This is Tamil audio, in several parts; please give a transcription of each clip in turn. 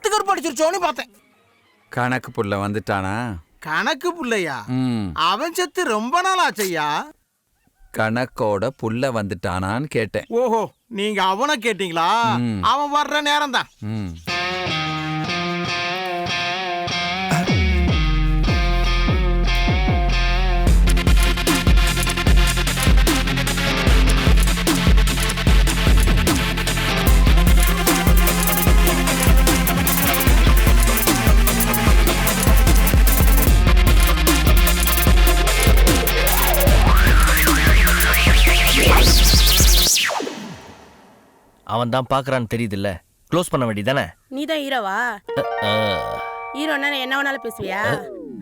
திகர் படிச்சிருச்சோன்னு பார்த்தேன். கணக்கு புள்ள வந்துட்டானா? கணக்கு புள்ளையா? அவன் செத்து ரொம்ப நாள் ஆச்சையா. கணக்கோட புள்ள வந்துட்டானான்னு கேட்டேன். ஓஹோ, நீங்க அவனை கேட்டீங்களா? அவன் வர்ற நேரம் தான். அவன் தான் பாக்குறான்னு தெரியுதுல்ல, க்ளோஸ் பண்ண வேண்டியதானே. நீ தான் ஹீரோவா? ஹீரோன்னா என்ன வேணாலும் பேசுவியா?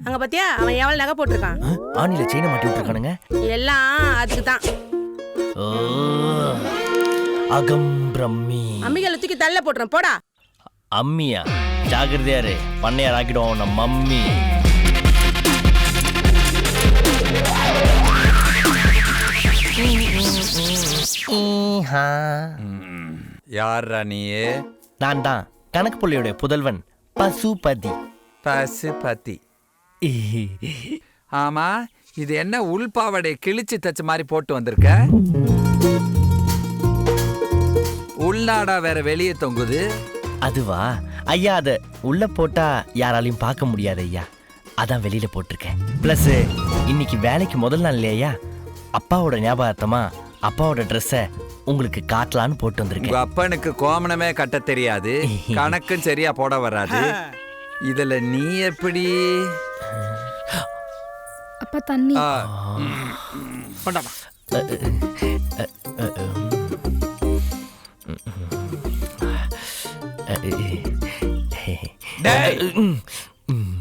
அங்க பாத்தியா அவன் எவ்வளவு நகை போட்டிருக்கான். ஆணில செயினை மாட்டி விட்டுருக்கானுங்க. எல்லாம் அதுக்கு தான். அகம் பிரம்மி. அம்மிகளை தூக்கி தள்ள போட்டுறேன் போடா. அம்மியா? ஜாகிரதையாரு, பண்ணையார் ஆக்கிடுவோம் நம்ம மம்மி. யாரா நீயே? நான் தான் கணக்கு புள்ளையோட புதல்வன் பசுபதி. பசுபதி. ஆமா, இது என்ன உள்பாவடை கிழிச்சு தச்ச மாதிரி போட்டு வந்திருக்க? உள்நாடா வேற வெளியே தொங்குது. அதுவா ஐயா, அத உள்ள போட்டா யாராலையும் பார்க்க முடியாது ஐயா, அதான் வெளியில போட்டிருக்கேன். பிளஸ் இன்னைக்கு வேலைக்கு முதல் நாள் இல்லையா, அப்பாவோட ஞாபகார்த்தமா அப்பாவோட ட்ரெஸ்ஸ உங்களுக்கு காட்டலான்னு போட்டு வந்திருக்கேன். உங்க அப்பனுக்கு கோமணமே கட்ட தெரியாது, கணக்கும் சரியா போட வராது. இதுல நீ எப்படி? அப்பா தண்ணி.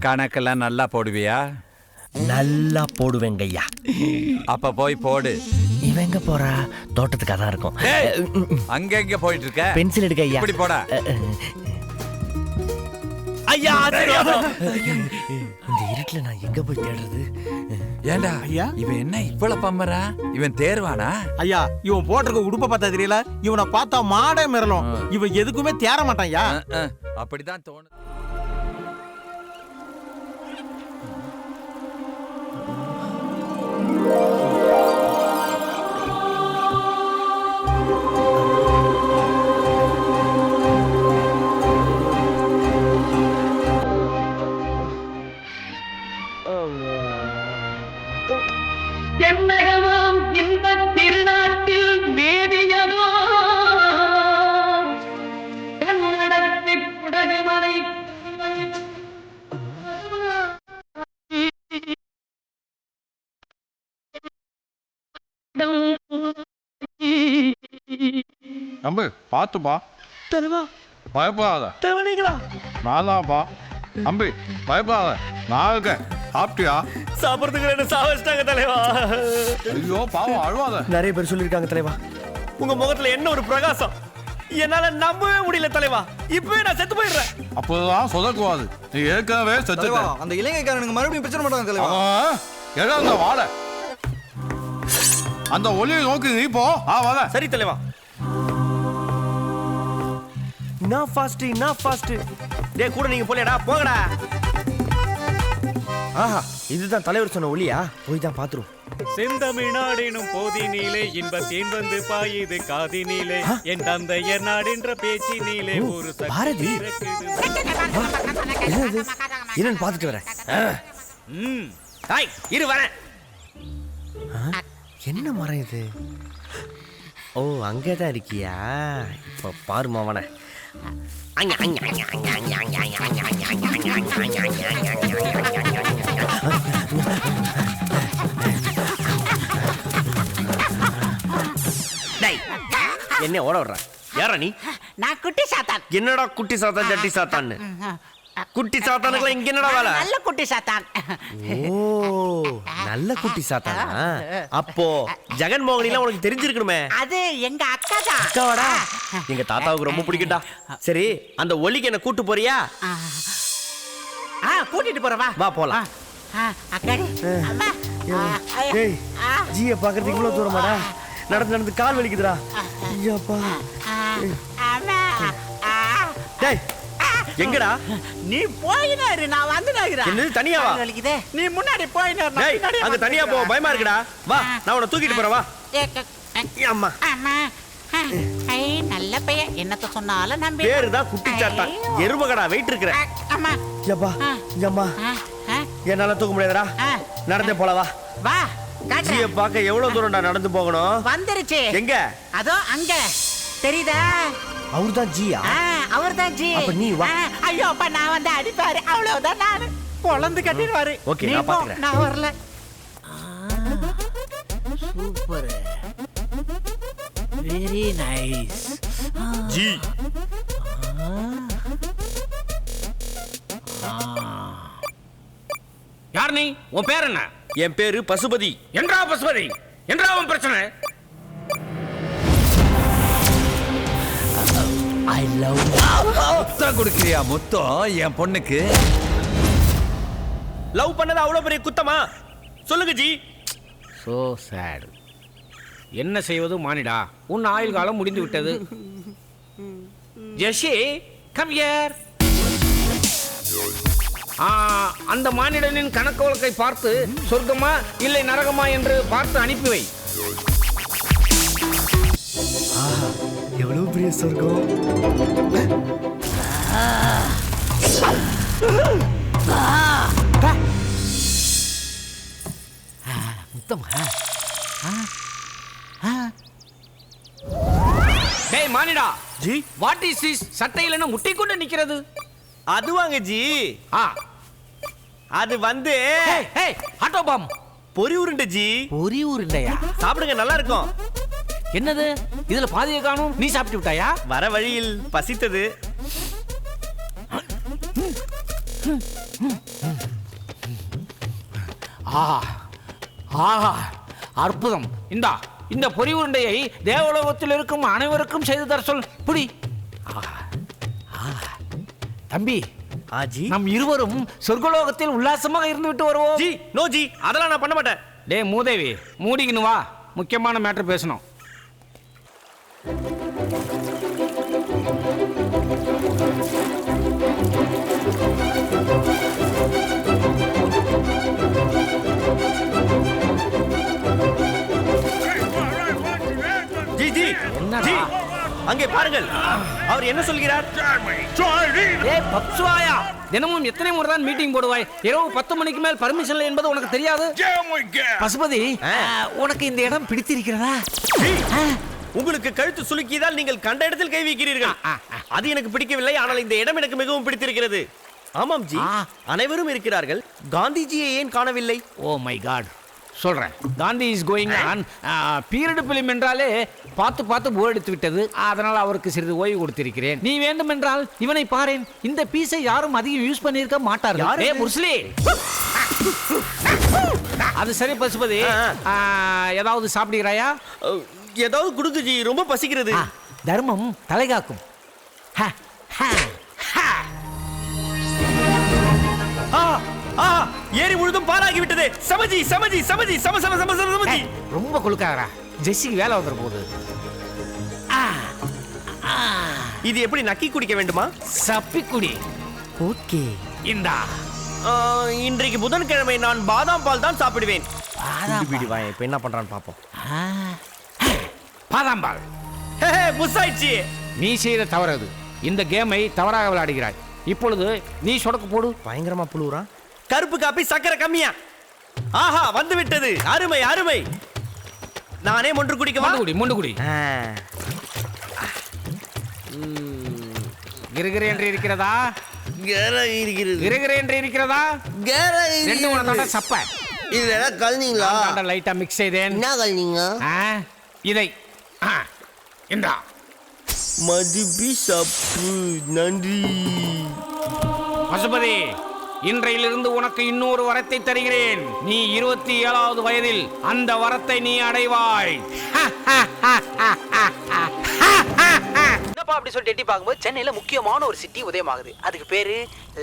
கணக்கெல்லாம் நல்லா போடுவியா? நல்லா போடுவேங்க ஐயா. அப்ப போய் போடு. இவங்க போறா? தோட்டத்துக்கு அதான் இருக்கும். அங்க எங்க போயிட்டு இருக்க? பென்சில் எடுக்க ஐயா. இப்படி போடா ஐயா. இந்த இருட்டுல நான் எங்க போய் தேடுறது? ஏண்டா ஐயா, இவன் என்ன இவ்வளவு பம்பரா? இவன் தேர்வானா? ஐயா, இவன் போட்டிருக்க உடுப்ப பார்த்தா தெரியல, இவனை பார்த்தா மாடே மிரளும். இவன் எதுக்குமே தேர மாட்டான் ஐயா. அப்படிதான் தோணு. தென்னகமாம் இந்த திருநாட்டில் வேதியதோ கன்னடத்தை குடகுமலை அம்பு பாத்துப்பா. தலைவா பயப்படாத. தலைவனீங்களா? நான்தான்ப்பா. அம்பி பயப்படாத, நான் இருக்கேன். சாப்பிட்டியா? சாப்பிட்றதுக்கு என்ன சாவச்சிட்டாங்க தலைவா. ஐயோ பாவம், அழுவாத. நிறைய பேர் சொல்லியிருக்காங்க தலைவா, உங்க முகத்துல என்ன ஒரு பிரகாசம், என்னால நம்பவே முடியல தலைவா. இப்பவே நான் செத்து போயிடுறேன். அப்போதான் சொதக்குவாது, நீ ஏற்கனவே செத்து. அந்த இளைஞக்காரனுக்கு மறுபடியும் பிரச்சனை மாட்டாங்க தலைவா. எடா அந்த வாழை, அந்த ஒளியை நோக்கி நீ போ. வாழ. சரி தலைவா. நான் ஃபாஸ்ட். டே கூட நீங்க போலியடா, போங்கடா. ஆஹா, இதுதான் தலைவர் சொன்ன ஒளியா? போய் தான் பாத்துரும். செந்தமிழ்நாடெனும் போதினிலே இன்பத்தேன் வந்து பாயுது காதினிலே, என் தந்தையர் நாடென்ற பேச்சினிலே ஒரு பாரதி. என்னன்னு பாத்துட்டு வரேன். இரு வரேன். என்ன மரம் இது? ஓ, அங்கதான் இருக்கியா? இப்ப பாருமா அவனை. என்ன ஓட விடுற? யாரா நீ? நான் குட்டி சாத்தான். என்னடா குட்டி சாத்தான் ஜட்டி சாத்தான்னு? குட்டி சாத்தானுக்குலாம் இங்க என்னடா வேலை? நல்ல குட்டி சாத்தான். ஓ, நல்ல குட்டி சாத்தானா? அப்போ ஜெகன்மோகனிலாம் உனக்கு தெரிஞ்சிருக்கணுமே. அது எங்க அக்கா தான். அக்காவாடா? எங்க தாத்தாவுக்கு ரொம்ப பிடிக்கும்டா. சரி, அந்த ஒலிக்கு என்ன கூட்டு போறியா? கூட்டிட்டு போறவா? வா போலாம். அக்காடி அம்மா. டேய், ஜியை பார்க்கறதுக்கு இவ்வளவு தூரமாடா? நடந்து நடந்து கால் வலிக்குதுடா. ஐயாப்பா. அம்மா. டேய், எங்கடா நீ போயினாரு நான் வந்துனாகிறேன். என்னது தனியாவா? வலிக்குதே. நீ முன்னாடி போயினாரு. டேய் அங்க தனியா போ, பயமா இருக்குடா. வா நான் உன்னை தூக்கிட்டு போறேன் வா. அம்மா அம்மா. ஐ நல்ல பையன். என்னத்த சொன்னாலும் நம்பி. பேரு தான் குட்டி சாத்தா. எருமகடா வெயிட் இருக்கற. அம்மா. யப்பா யம்மா ஆ. என்னால தூக்க முடியாதுடா. நடந்தே போலாம் வா. வா. காட்டு. ஜிய பார்க்க எவ்வளவு தூரம்டா நடந்து போகணும்? வந்துருச்சு. எங்க? அதோ அங்க. தெரியுதா? அவர்தான் ஜியா? அவர்தான் ஜி. அப்ப நீ வா. ஐயோ அப்ப நான் வந்து அடிப்பாரு. அவ்வளவுதான் நானு. பொளந்து கட்டிடுவாரு. ஓகே, நீ நான் போ, பாத்துக்கறேன். நான் வரல. சூப்பர். Very nice. ஜி யார் நீ? உன் பேர் என்ன? என் பேரு பசுபதி. என்றா பசுபதி? என்றா உன் பிரச்சனை? ஐ லவ் முத்தம் கொடுக்கிறியா? முத்தம் என் பொண்ணுக்கு லவ் பண்ணது அவ்வளவு பெரிய குத்தமா? சொல்லுங்க ஜி. So sad. என்ன செய்வது மானிடா, உன் ஆயுள் காலம் முடிந்து விட்டது. ஜெஷி கம் ஹியர். அந்த மானிடனின் கணக்கு வழக்கை பார்த்து சொர்க்கமா இல்லை நரகமா என்று பார்த்து அனுப்பி வை. எவ்வளவு பெரிய சொர்க்கம். டேய் மானிடா, ஜி வாட் இஸ் திஸ்? சட்டையில் என்ன முட்டை கொண்டு நிக்கிறது? அது வாங்க ஜி. அது வந்து ஆட்டோ பாம். பொரி உருண்டை ஜி. பொரி உருண்டையா? சாப்பிடுங்க, நல்லா இருக்கும். என்னது இதுல பாதியை காணும்? நீ சாப்பிட்டு விட்டாயா? வர வழியில் பசித்தது. அற்புதம். இந்த பொரி உருண்டையை தேவலோகத்தில் இருக்கும் அனைவருக்கும் செய்து தர சொல். புடி. தம்பி, ஜி நம் இருவரும் சொர்க்கலோகத்தில் உல்லாசமாக இருந்து விட்டு வருவோம். ஜி நோ ஜி, அதெல்லாம் நான் பண்ண மாட்டேன். டேய் மூதேவி, மூடிக்கின்னு வா, முக்கியமான மேட்டர் பேசணும். ஜி ஜி என்னடா? ஜி அங்கே பாருங்கள், அவர் என்ன சொல்கிறார்? ஏய் பப்சுவாயா, தினமும் எத்தனை முறை தான் மீட்டிங் போடுவாய்? இரவு 10 மணிக்கு மேல் பர்மிஷன் இல்லை என்பது உனக்கு தெரியாது? பசுபதி, உனக்கு இந்த இடம் பிடித்திருக்கிறதா? உங்களுக்கு கழுத்து சுலுக்கியதால் நீங்கள் கண்ட இடத்தில் கை வைக்கிறீர்கள். அது எனக்கு பிடிக்கவில்லை, ஆனால் இந்த இடம் எனக்கு மிகவும் பிடித்திருக்கிறது. ஆமாம் ஜி, அனைவரும் இருக்கிறார்கள். காந்திஜியை ஏன் காணவில்லை? ஓ மை காட், சொல்றேன். Gandhi is going on. Period film என்றாலே பார்த்து பார்த்து போர் எடுத்து விட்டது. அதனால் அவருக்கு சிறிது ஓய்வு கொடுத்திருக்கிறேன். நீ வேண்டும் என்றால் இவனை பாரேன். இந்த பீஸை யாரும் அதிகம் யூஸ் பண்ணியிருக்க மாட்டார்கள். ஏ முஸ்லி. அது சரி பசுபதி, ஏதாவது சாப்பிடுகிறாயா? ஏதாவது கொடுத்து ஜி, ரொம்ப பசிக்கிறது. தர்மம் தலைகாக்கும். ஏரி முழுதும் பாலாகி விட்டது. சமஜி சமஜி சமஜி சம சம சம சம சமஜி. ரொம்ப கொழுக்காகறா. ஜெஸ்ஸிக்கு வேலை வந்துற போகுது. இது எப்படி நக்கி குடிக்க வேண்டுமா? சப்பிக்குடி. ஓகே. இந்தா. இன்றைக்கு புதன்கிழமை நான் பாதாம் பால் தான் சாப்பிடுவேன். இப்ப என்ன பண்றான்னு பாப்போம். பாதாம் பால். புஷ் ஆயிடுச்சு. நீ செய்த தவறு. இந்த கேமை தவறாக விளையாடுகிறாய். இப்பொழுது நீ சொடக்கு போடு. பயங்கரமா புழுவுறான். கருப்பு காப்பி சக்கரை கம்மியா? ஆஹா, வந்து விட்டது. அருமை அருமை. நானே ஒன்று குடிக்கவா? முண்டு குடி. கிருகிரு என்று இருக்கிறதா? கிருகிரு என்று இருக்கிறதா? ரெண்டு மூணு தடவை சப்ப. இதுல என்ன கலந்தீங்களா? லைட்டா மிக்ஸ் செய்தேன். என்ன கலந்தீங்க? இதை இந்தா. மதுபி சப்பு. நன்றி பசுபதி, இன்றையிலிருந்து உனக்கு இன்னொரு வரத்தை தருகிறேன். நீ 27வது வயதில் அந்த வரத்தை நீ அடைவாய். என்னப்பா அப்படி சொல்லிட்டு எட்டி பார்க்கும்போது சென்னையில முக்கியமான ஒரு சிட்டி உதயமாகுது. அதுக்கு பேரு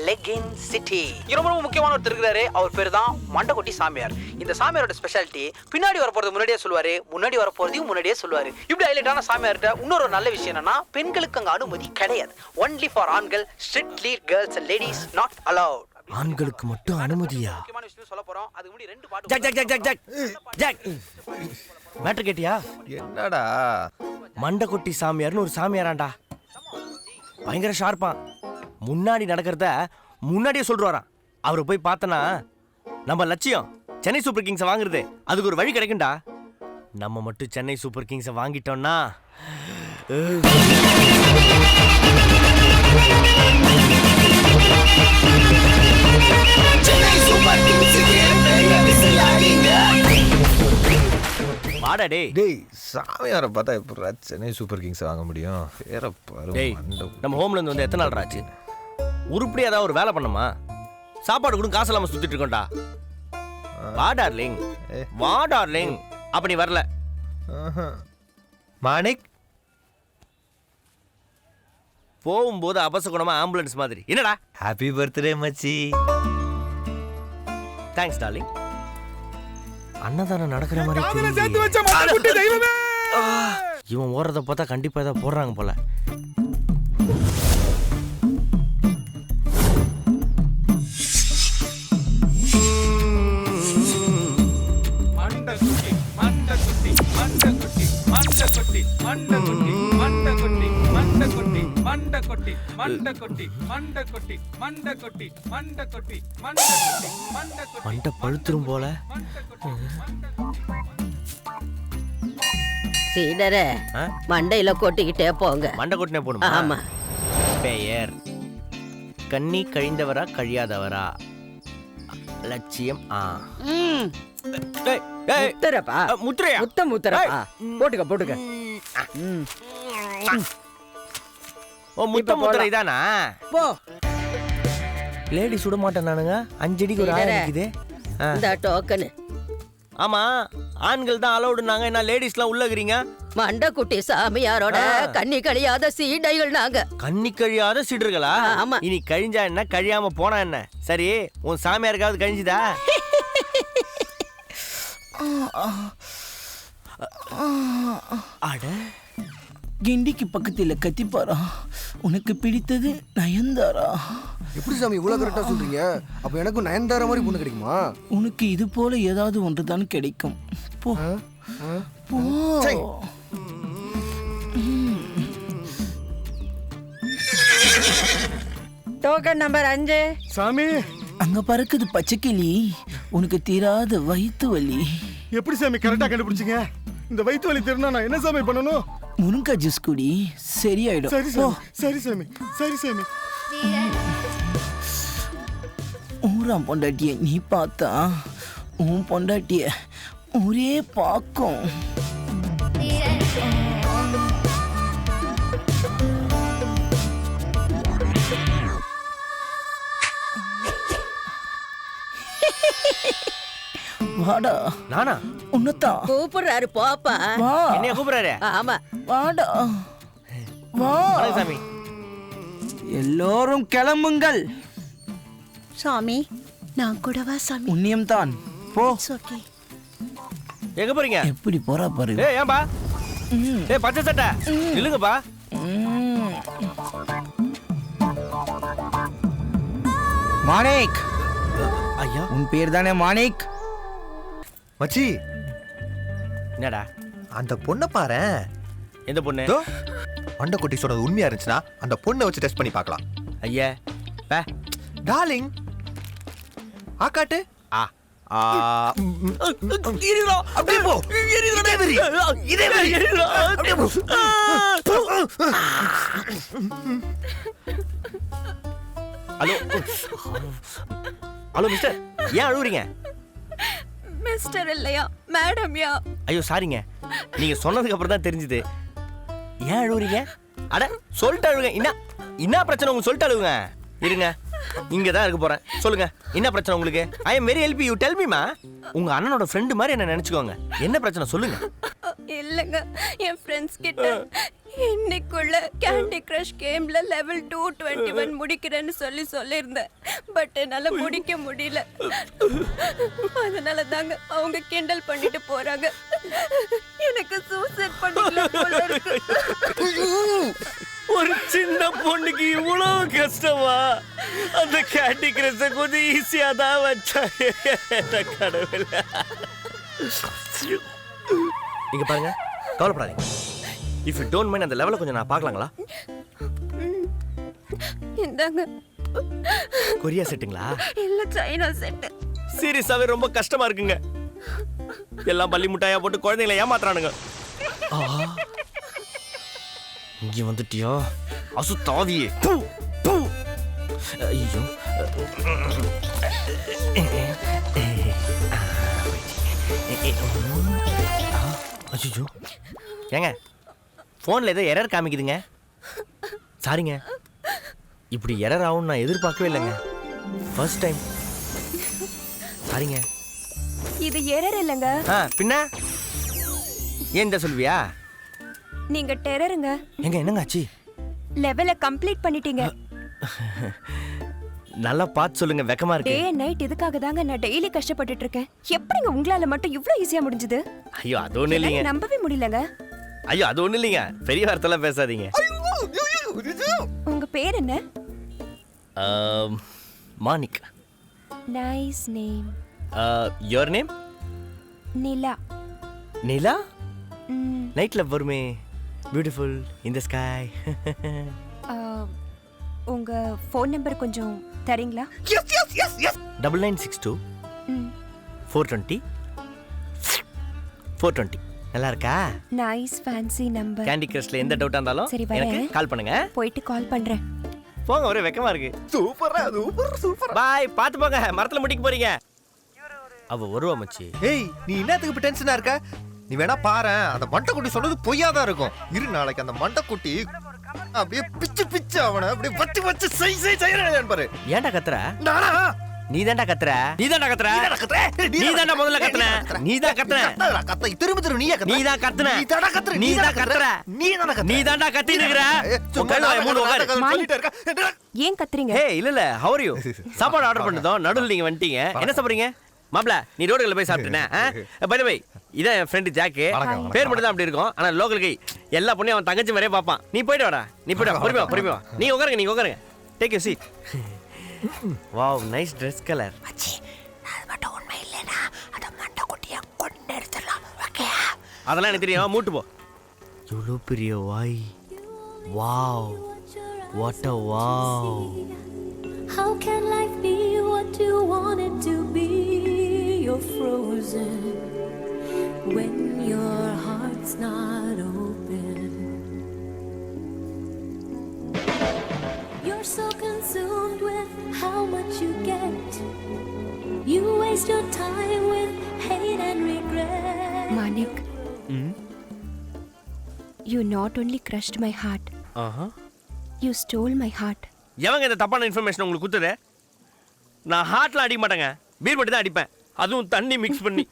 லெகின் சிட்டி. ரொம்ப ரொம்ப முக்கியமான ஒருத்தர் இருக்கிறாரு. அவர் பேரு தான் மண்டகொட்டி சாமியார். இந்த சாமியாரோட ஸ்பெஷாலிட்டி பின்னாடி வர போறது முன்னாடியே சொல்லுவாரு, முன்னாடி வர போறதையும் முன்னாடியே சொல்லுவாரு. இப்படி ஹைலைட்டான சாமியார்கிட்ட இன்னொரு நல்ல விஷயம் என்னன்னா, பெண்களுக்கு அங்க அனுமதி கிடையாது. ஒன்லி ஃபார் ஆண்கள், strictly girls and ladies not allowed. ஆண்களுக்கு மட்டும் அனுமதியா? முக்கியமான விஷயம் சொல்ல போறோம். அதுக்கு முன்னாடி 2 பாட்டு. Jack jack jack jack jack jack. Matter கேட்டியா? என்னடா? மண்டகொட்டி சாமியார்னு ஒரு சாமியாராண்டா. பயங்கர ஷார்ப்பான். முன்னாடி நடக்கிறத முன்னாடியே சொல்றாராம். அவரை போய் பார்த்தனா நம்ம லட்சியம் சென்னை சூப்பர் கிங்ஸை வாங்குறது. அதுக்கு ஒரு வழி கிடைக்கும்டா. நம்ம மட்டும் சென்னை சூப்பர் கிங்ஸை வாங்கிட்டோம்னா வாடா டேய். டேய் சாமியாரை பார்த்தா எப்படி சென்னை சூப்பர் கிங்ஸ் வாங்க முடியும்? வேற பாரு. டேய் நம்ம ஹோம்ல இருந்து வந்து எத்தனை நாள் ஆச்சு? உருப்படி ஏதாவது ஒரு வேலை பண்ணமா? சாப்பாடு கூட காசு இல்லாம சுத்திட்டு இருக்கோம்டா. வா டார்லிங், வா டார்லிங். அப்ப நீ வரல மாணிக், போகும்போது அபசகுணமா ஆம்புலன்ஸ் மாதிரி. என்னடா? ஹாப்பி பர்த்டே மச்சி. Thanks darling. அன்னதானம் நடக்கிற மாதிரி இவன் ஓடுறத பார்த்தா கண்டிப்பா ஏதாவது போடுறாங்க போல. மண்டை பழுத்துரும் போல. சீடரே, மண்டையில கொட்டிக்கிட்டே போங்க. மண்டை கொட்டினே போடுமா? ஆமா. பெயர் கண்ணி கழிந்தவரா கழியாதவரா? லட்சியம் முத்திரப்பா. முத்திரையா? முத்திரப்பா. போட்டுக்க போட்டுக்க. ஓ முத்த முத்திரை தானா? போ. லேடி சுட மாட்டேன் நானுங்க. 5 அடிக்கு ஒரு ஆள் இருக்குது. இந்த டோக்கன். ஆமா, ஆண்கள் தான் அலௌடுனாங்க. என்ன லேடிஸ்லாம் உள்ள இருக்கீங்க? மண்டக்குட்டி சாமியாரோட கண்ணி கழியாத சீடைகள் நாங்க. கண்ணி கழியாத சீடர்களா? ஆமா. இனி கழிஞ்சா என்ன, கழியாம போனா என்ன? சரி, உன் சாமியாருக்காவது கழிஞ்சுதா? அட, கிண்டிக்கு பக்கத்துல கத்திப்பாரா. உனக்கு பிடித்தது நயன்தாரா. எப்படி சாமி இவ்வளவு கரெக்டா சொல்றீங்க? அப்ப எனக்கு நயன்தாரா மாதிரி பொண்ணு கிடைக்குமா? உனக்கு இது போல ஏதாவது ஒன்றுதான் கிடைக்கும். போ போ. Token number 5. சாமி, அங்க பறக்குது பச்சைக்கிளி. உனக்கு தீராத வயிற்று வலி. எப்படி சாமி கரெக்டா கண்டுபிடிச்சீங்க? இந்த வயிற்று வலி தெரினா நான் என்ன சாமி பண்ணணும்? முருங்கா ஜூஸ் குடி, சரியாயிடும். சரி சாமி, சரி சாமி, சரி சாமி. ஊராம் பொண்டாட்டிய நீ பார்த்தா உன் பொண்டாட்டிய ஒரே பாக்கும். வாடா. நானா? உன்னதான் கூப்பிடுறாரு. போப்பா. வா. என்னைய கூப்பிடுறாரு? ஆமா. வாடா. வா. சாமி, எல்லோரும் கிளம்புங்கள். சாமி, நான் கூடவா சாமி? புண்ணியம் தான். போ. எங்க போறீங்க? எப்படி போறா பாரு. ஏய் ஏன்பா? ஏய் பச்சை சட்டை நில்லுங்கப்பா. மாணிக். ஐயா, உன் பேர் தானே மாணிக்? மச்சி, என்னடா? அந்த பொண்ணை பாரு. எந்த பொண்ணு? மண்டக்குட்டி சொன்னது உண்மையா இருந்துச்சுன்னா அந்த பொண்ணை வச்சு டெஸ்ட் பண்ணி பார்க்கலாம். ஐயா பே. டார்லிங், ஆகாட்டு. அப்படியே போ. இதே மாதிரி. அப்படியே போ. ஹலோ ஹலோ மிஸ்டர், ஏன் அழுவுறீங்க? மிஸ்டர் இல்லையா, மேடம்யா. ஐயோ சாரிங்க, நீங்க சொன்னதுக்கு அப்புறம் தான் தெரிஞ்சுது. ஏன் அழுவுறீங்க? அட சொல்லிட்டு அழுவுங்க. என்ன பிரச்சனை உங்களுக்கு? சொல்லிட்டு அழுவுங்க. இருங்க, இங்க தான் இருக்க போறேன். சொல்லுங்க, என்ன பிரச்சனை உங்களுக்கு? I am very help you. Tell me மா. உங்க அண்ணனோட ஃப்ரெண்டு மாதிரி என்ன நினைச்சுக்கோங்க. என்ன பிரச்சனை சொல்லுங்க. இல்லங்க என் ஃப்ரெண்ட்ஸ் கிட்ட இன்னைக்குள்ள கேண்டி கிரஷ் கேம்ல லெவல் 221 முடிக்கிறேன்னு சொல்லியிருந்தேன். பட் என்னால முடிக்க முடியல. அதனால தாங்க அவங்க கிண்டல் பண்ணிட்டு போறாங்க. எனக்கு சூசைட் பண்ணிக்கலாம் போல இருக்கு. ஒரு சின்ன பொண்ணுக்கு இவ்வளவு கஷ்டமா? அந்த கேண்டி கிரஷ கொஞ்சம் ஈஸியா தான் வச்சா கடவுள். இங்க பாருங்க, கவலைப்படாதீங்க. இஃப் யூ டோன்ட் மைண்ட் அந்த லெவலை கொஞ்சம் நான் பார்க்கலாங்களா? இந்தாங்க. கொரியா செட்டுங்களா? இல்ல சைனா செட். சீரியஸாவே ரொம்ப கஷ்டமா இருக்குங்க. எல்லாம் பள்ளி முட்டாயா போட்டு குழந்தைகளை ஏமாத்துறானுங்க. இங்க வந்துட்டியா அசுத்தாவியே? ஐயோ, அச்சோ. ஏங்க ஃபோனில் ஏதோ எரர் காமிக்குதுங்க. சாரிங்க, இப்படி எரர் ஆகும்னு நான் எதிர்பார்க்கவே இல்லைங்க. First time. சாரிங்க. இது எரர் இல்லைங்க. பின்ன ஏன் இந்த சொல்வியா? நீங்க டெரருங்க. எங்க என்னங்க ஆச்சு? லெவலை கம்ப்ளீட் பண்ணிட்டீங்க. நல்லா பார்த்து சொல்லுங்க, வெக்கமா டே இருக்கு. அண்ட் நைட் இதுக்காக தாங்க நான் டெய்லி கஷ்டப்பட்டுட்டு இருக்கேன். எப்படிங்க உங்களால மட்டும் இவ்ளோ ஈஸியா முடிஞ்சது? ஐயோ அது ஒண்ணு இல்லைங்க. நம்பவே முடியலங்க. ஐயோ அது ஒண்ணு இல்லைங்க. பெரிய வார்த்தைலாம் பேசாதீங்க. உங்க பேர் என்ன? Manik. Nice name. Your name? Nila. Nila? நைட்ல வருமே, பியூட்டிஃபுல் இன் தி ஸ்கை. உங்க ஃபோன் நம்பர் கொஞ்சம் தரீங்களா? 9962 420 420. நல்லா இருக்கா? Nice fancy number. கேண்டி கிரஷ்ல எந்த டவுட்டா இருந்தாலும் சரி, எனக்கு கால் பண்ணுங்க. போயிட்டு கால் பண்றேன். போங்க, ஒரே வெக்கமா இருக்கு. சூப்பரா சூப்பர். பை, பாத்து போங்க, மரத்துல முடிக்க போறீங்க. அவ வருவா மச்சி. ஏய், நீ என்னத்துக்கு இப்ப டென்ஷனா இருக்க? நீ வேணா பாரு, அந்த மண்டைக்குட்டி சொன்னது பொய்யாதான் இருக்கும். இரு, நாளைக்கு அந்த மண்டைக்குட்டி அப்படியே பிச்சு பிச்சு அவனை அப்படியே வச்சு வச்சு செய்யறான் பாரு. ஏன்டா கத்துற? நானா? நீதான்டா கத்துற. நீதான்டா முதல்ல கத்துன. நீதான் கத்துன. திரும்ப நீயே கத்துற. நீதான் கத்துன. நீதான்டா கத்துற. நீதான் கத்துற. நீதான்டா கத்திட்டு இருக்கற. சொல்லிட்டே இருக்க. ஏன் கத்துறீங்க? ஏய் இல்ல, how are you? சாப்பாடு ஆர்டர் பண்ணதோ நடுவுல நீங்க வந்துட்டீங்க. என்ன சாப்பிடுறீங்க? மாப்ள, நீ ரோடுல போய் சாப்பிட்டேனா? பை பை, இதான் என் ஃப்ரெண்ட் ஜாக்கு. பேர் மட்டும் தான் அப்படி இருக்கும், ஆனா லோக்கல் கை. எல்லா பொண்ணையும் அவன் தங்கச்சி மாதிரியே பாப்பான். நீ போயிட்டு வாடா, நீ போயிட்டு வா. பொறுமையா நீ உட்காருங்க. Take you seat. Wow, nice dress colour. மச்சி, அது மட்டும் உண்மை இல்லைனா அத மண்டை குட்டியை கொண்டு எடுத்துடலாம். ஓகே? அதெல்லாம் எனக்கு தெரியும், மூட்டு போ. இவ்வளோ பெரிய வாய். Wow, what a wow. How can life be what you want it to be? You're frozen when your heart's not open. You're so consumed with how much you get. You waste your time with hate and regret. Manik, you not only crushed my heart, you stole my heart. எவங்க இந்த தப்பான இன்ஃபர்மேஷன் உங்களுக்கு குத்துது? நான் ஹார்ட்ல அடிக்க மாட்டேங்க, பீர் மட்டும் தான் அடிப்பேன். அதுவும் தண்ணி மிக்ஸ் பண்ணி.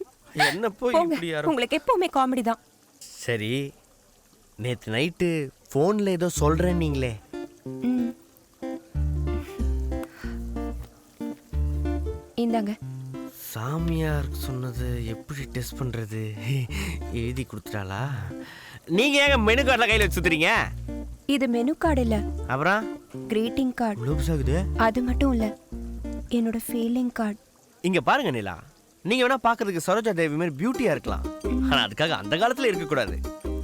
என்ன போய் இப்படி யாரும். உங்களுக்கு எப்பவுமே காமெடி தான். சரி, நேத்து நைட்டு ஃபோன்ல ஏதோ சொல்றேன் நீங்களே. இந்தாங்க. சாமியார் சொன்னது எப்படி டெஸ்ட் பண்றது? எழுதி கொடுத்துட்டாளா? நீங்க ஏங்க மெனு கார்டுல கையில வச்சு சுத்துறீங்க? இது மெனு கார்டு இல்ல, அப்புறம் கிரீட்டிங் கார்டு. லூப்ஸாகுது. அது மட்டும் இல்ல, என்னோட ஃபீலிங் கார்டு. இங்க பாருங்க நிலா, நீங்க வேணா பாக்குறதுக்கு சரோஜா தேவி மாதிரி பியூட்டியா இருக்கலாம், ஆனா அதுக்காக அந்த காலத்துல இருக்க கூடாது.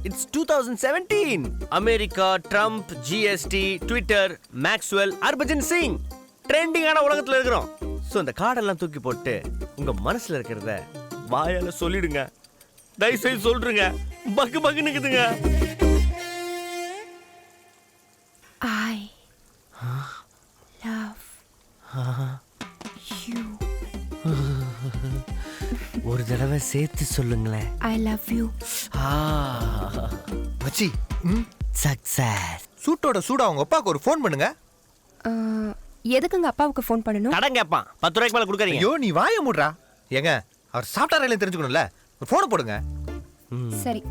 It's 2017. America, Trump, GST, Twitter, Maxwell, Harbhajan Singh ட்ரெண்டிங்கான உலகத்துல இருக்கிறோம். ஸோ இந்த கார்டெல்லாம் தூக்கி போட்டு உங்க மனசுல இருக்கிறத வாயால சொல்லிடுங்க. தயவு செய்து சொல்றீங்க, பக்கு பக்குன்னுக்குதுங்க. I love you. ஒரு தடவை சேர்த்து சொல்லுங்களேன். I love you. மச்சி, சக்சஸ். சூட்டோட சூடா உங்க அப்பாவுக்கு ஒரு ஃபோன் பண்ணுங்க. எதுக்குங்க அப்பாவுக்கு ஃபோன் பண்ணணும்? கடன் கேட்பான், 10 ரூபாய்க்கு மேல கொடுக்காதீங்க. ஐயோ, நீ வாய மூடுறா. ஏங்க, அவர் சாப்பிட்டாரே தெரிஞ்சுக்கணும்ல, ஒரு ஃபோனை போடுங்க. சரி.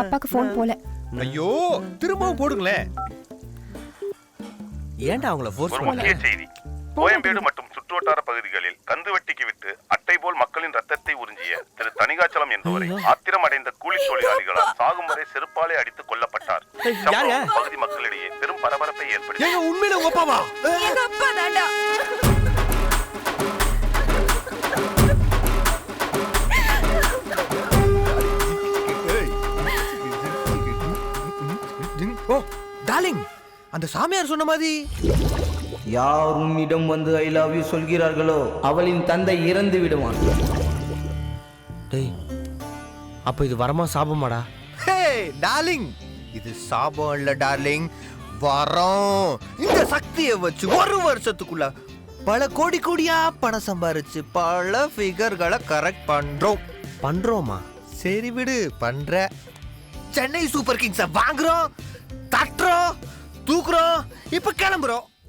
அப்பாக்கு ஃபோன் போல. ஐயோ திரும்பவும் போடுங்களேன். ஏன்டா அவங்கள ஃபோர்ஸ் ஒரு முக்கிய செய்தி. கோயம்பேடு மற்றும் சுற்றுவட்டார பகுதிகளில் கந்துவட்டிக்கு விட்டு அட்டை போல் மக்களின் ரத்தத்தை உறிஞ்சிய திரு தணிகாச்சலம் என்பவரை ஆத்திரம் அடைந்த கூலி தொழிலாளிகளால் சாகும் வரை செருப்பாலே அடித்து கொல்லப்பட்டார். பகுதி மக்களிடையே பெரும் பரபரப்பை ஏற்படுத்தி உண்மையில உங்க அப்பாவா? எங்க அப்பா தான்டா. ஓ டார்லிங், அந்த சாமியார் சொன்ன மாதிரி யார் உன்னிடம் வந்து ஐ லவ் யூ சொல்கிறார்களோ அவளின் தந்தை இறந்து விடுவான். டேய், அப்ப இது வரமா சாபமாடா? ஹே டார்லிங், இது சாபம் இல்ல டார்லிங், வரம். இந்த சக்தியை வச்சு ஒரு வருஷத்துக்குள்ள பல கோடி கோடியா பணம் சம்பாரிச்சு பல ஃபிகர்களை கரெக்ட் பண்றோமா? சரி விடு, பண்ற. சென்னை சூப்பர் கிங்ஸை வாங்குறோம், தட்டுறோம், தூக்குறோம், இப்ப கிளம்புறோம்.